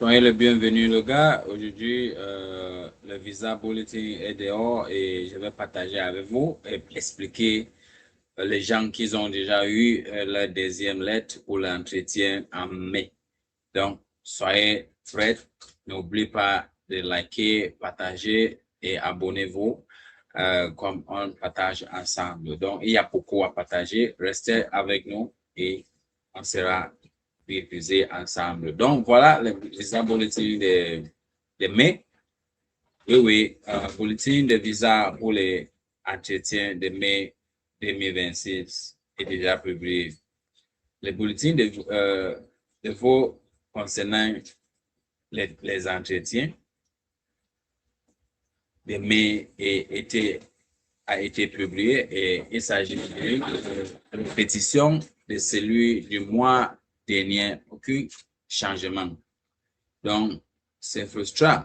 Soyez le bienvenu, le gars. Aujourd'hui, le visa bulletin est dehors et je vais partager avec vous et expliquer les gens qui ont déjà eu leur deuxième lettre pour l'entretien en mai. Donc, soyez prêts. N'oubliez pas de liker, partager et abonnez-vous comme on partage ensemble. Donc, il y a beaucoup à partager. Restez avec nous et on sera diffusé ensemble. Donc, voilà le visa bulletin de mai. Oui, bulletin de visa pour les entretiens de mai 2026 est déjà publié. Le bulletin de vos concernant les entretiens de mai a été publié et il s'agit d'une répétition de celui du mois dernier, aucun changement. Donc, c'est frustrant.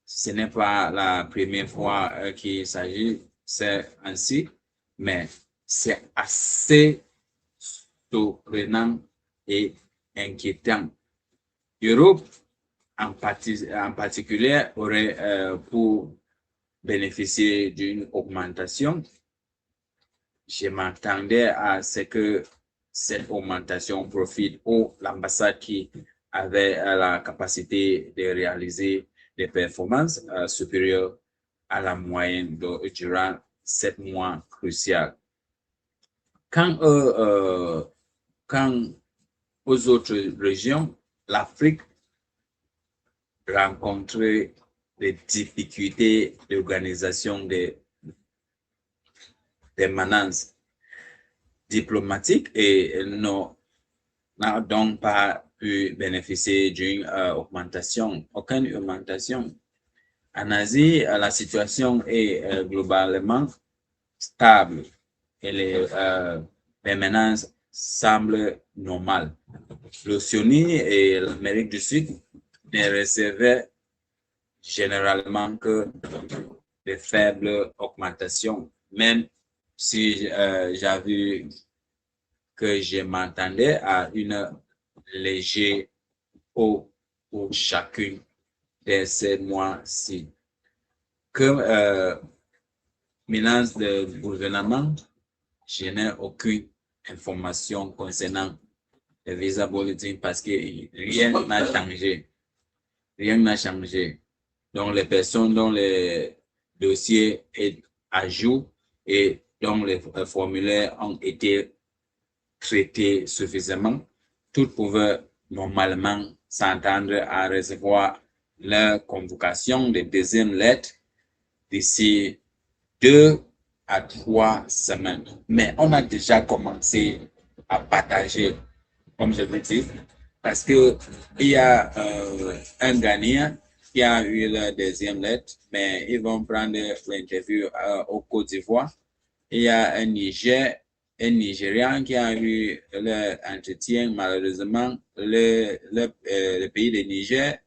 Ce n'est pas la première fois qu'il s'agit, c'est ainsi, mais c'est assez surprenant et inquiétant. L'Europe, en particulier, aurait pour bénéficier d'une augmentation. Je m'attendais à ce que cette augmentation profite aux ambassades qui avaient la capacité de réaliser des performances supérieures à la moyenne durant 7 mois cruciaux. Quand aux autres régions, l'Afrique rencontrait des difficultés d'organisation des permanences diplomatiques et n'a donc pas pu bénéficier d'une augmentation, aucune augmentation. En Asie, la situation est globalement stable et les permanences semblent normales. L'Océanie et l'Amérique du Sud ne recevaient généralement que de faibles augmentations, même si j'ai vu que je m'attendais à une légère hausse pour chacune de ces mois-ci. Comme ministre de gouvernement, je n'ai aucune information concernant le visa bulletin parce que rien n'a changé. Rien n'a changé. Donc, les personnes dont le dossier est à jour et dont les formulaires ont été traités suffisamment, toutes pouvaient normalement s'entendre à recevoir leur convocation de deuxième lettre d'ici 2 à 3 semaines. Mais on a déjà commencé à partager, comme je vous dis, parce que il y a un Ghanéen qui a eu la deuxième lettre, mais ils vont prendre l'interview au Côte d'Ivoire. Il y a un Nigérian qui a eu l'entretien. Malheureusement, le pays de Niger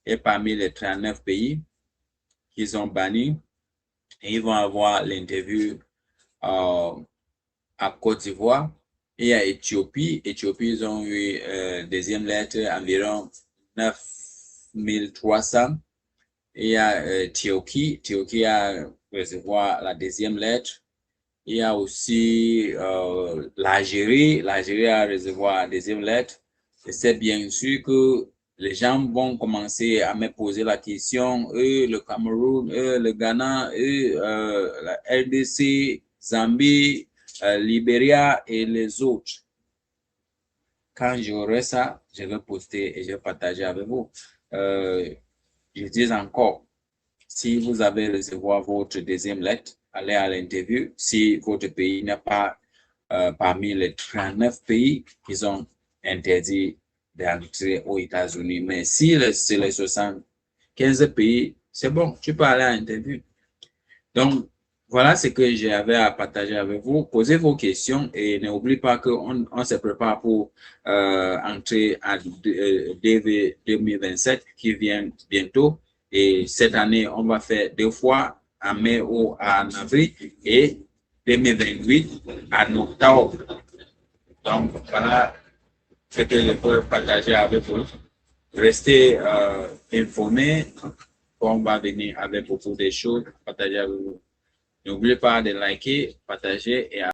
est parmi les 39 pays qu'ils ont bannis. Et ils vont avoir l'interview à Côte d'Ivoire. Il y a Éthiopie. Éthiopie, ils ont eu deuxième lettre environ 9300. Il y a Turquie. Turquie a recevoir la deuxième lettre. Il y a aussi l'Algérie. L'Algérie a recevoir la deuxième lettre. Et c'est bien sûr que les gens vont commencer à me poser la question, le Cameroun, le Ghana, la RDC, Zambie, Libéria et les autres. Quand j'aurai ça, je vais poster et je vais partager avec vous. Je dis encore, si vous avez recevoir votre deuxième lettre, allez à l'interview. Si votre pays n'est pas parmi les 39 pays qui ont interdit d'entrer aux États-Unis, mais si c'est les 75 pays, c'est bon, tu peux aller à l'interview. Donc, voilà ce que j'avais à partager avec vous. Posez vos questions et n'oubliez pas qu'on se prépare pour entrer à DV 2027 qui vient bientôt. Et cette année, on va faire 2 fois, en mai ou en avril, et 2028 en octobre. Donc, voilà ce que je peux partager avec vous. Restez informer. On va venir avec beaucoup de choses, partager avec vous. N'oubliez pas de liker, partager et